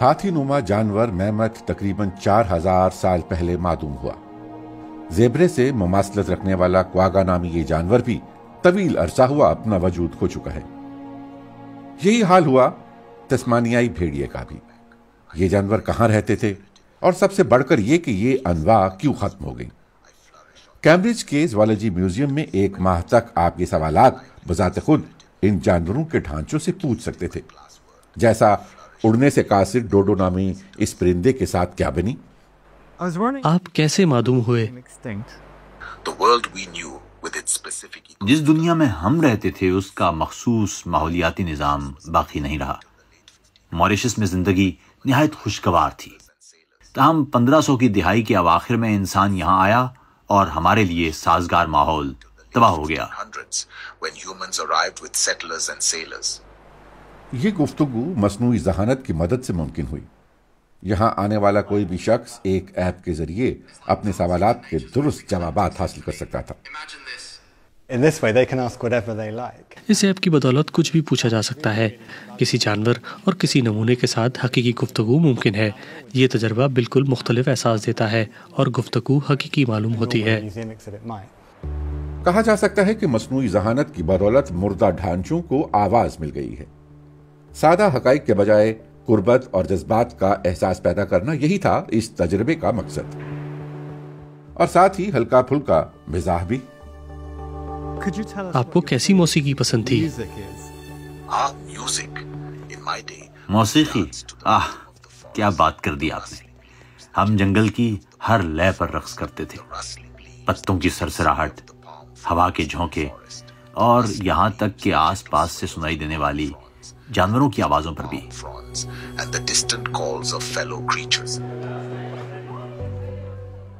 ہاتھی نما جانور میمتھ تقریباً 4000 سال پہلے معدوم ہوا۔ زیبرے سے مماثلت رکھنے والا کواگا نامی یہ جانور بھی طویل عرصہ ہوا اپنا وجود کھو چکا ہے۔ یہی حال ہوا تسمانیائی بھیڑیے کا بھی۔ یہ جانور کہاں رہتے تھے، اور سب سے بڑھ کر یہ کہ یہ انواع کیوں ختم ہو گئیں؟ کیمبرج کے زوالوجی میوزیم میں 1 ماہ تک آپ یہ سوالات بذات خود ان جانوروں کے ڈھانچوں سے پوچھ سکتے تھے، جیسا اڑنے سے قاصر ڈوڈو نامی اس پرندے کے ساتھ کیا بنی؟ آپ کیسے معدوم ہوئے؟ جس دنیا میں ہم رہتے تھے اس کا مخصوص ماحولیاتی نظام باقی نہیں رہا۔ موریشس میں زندگی نہایت خوشگوار تھی، تاہم 1500 کی دہائی کے اواخر میں انسان یہاں آیا اور ہمارے لیے سازگار ماحول تباہ ہو گیا۔ یہ گفتگو مصنوعی ذہانت کی مدد سے ممکن ہوئی۔ یہاں آنے والا کوئی بھی شخص ایک ایپ کے ذریعے اپنے سوالات کے درست جوابات حاصل کر سکتا تھا۔ اس ایپ کی بدولت کچھ بھی پوچھا جا سکتا ہے۔ کسی جانور اور کسی نمونے کے ساتھ حقیقی گفتگو ممکن ہے۔ یہ تجربہ بالکل مختلف احساس دیتا ہے اور گفتگو حقیقی معلوم ہوتی ہے۔ کہا جا سکتا ہے کہ مصنوعی ذہانت کی بدولت مردہ ڈھانچوں کو آواز مل گئی ہے۔ سادہ حقائق کے بجائے قربت اور جذبات کا احساس پیدا کرنا یہی تھا اس تجربے کا مقصد، اور ساتھ ہی ہلکا پھلکا مزاح بھی۔ آپ کو کیسی موسیقی پسند تھی؟ موسیقی، کیا بات کر دی آپ نے۔ ہم جنگل کی ہر لے پر رقص کرتے تھے، پتوں کی سرسراہٹ، ہوا کے جھونکے، اور یہاں تک کہ آس پاس سے سنائی دینے والی جانوروں کی آوازوں پر بھی۔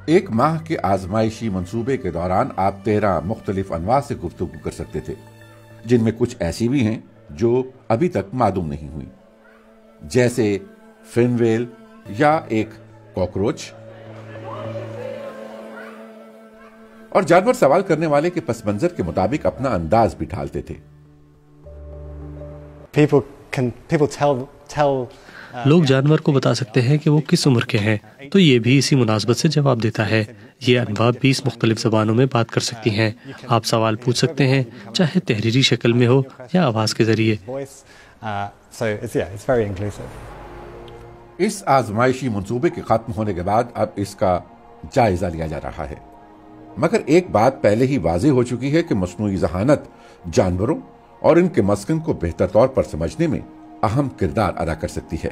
ایک ماہ کے آزمائشی منصوبے کے دوران آپ 13 مختلف انواع سے گفتگو کر سکتے تھے، جن میں کچھ ایسی بھی ہیں جو ابھی تک معلوم نہیں ہوئی، جیسے فن ویل یا ایک کاکروچ۔ اور جانور سوال کرنے والے کے پس منظر کے مطابق اپنا انداز بھی ڈھالتے تھے۔ لوگ جانور کو بتا سکتے ہیں کہ وہ کس عمر کے ہیں، تو یہ بھی اسی مناسبت سے جواب دیتا ہے۔ یہ انواع 20 مختلف زبانوں میں بات کر سکتی ہیں۔ آپ سوال پوچھ سکتے ہیں، چاہے تحریری شکل میں ہو یا آواز کے ذریعے۔ اس آزمائشی منصوبے کے ختم ہونے کے بعد اب اس کا جائزہ لیا جا رہا ہے، مگر ایک بات پہلے ہی واضح ہو چکی ہے کہ مصنوعی ذہانت جانوروں اور ان کے مسکن کو بہتر طور پر سمجھنے میں اہم کردار ادا کر سکتی ہے۔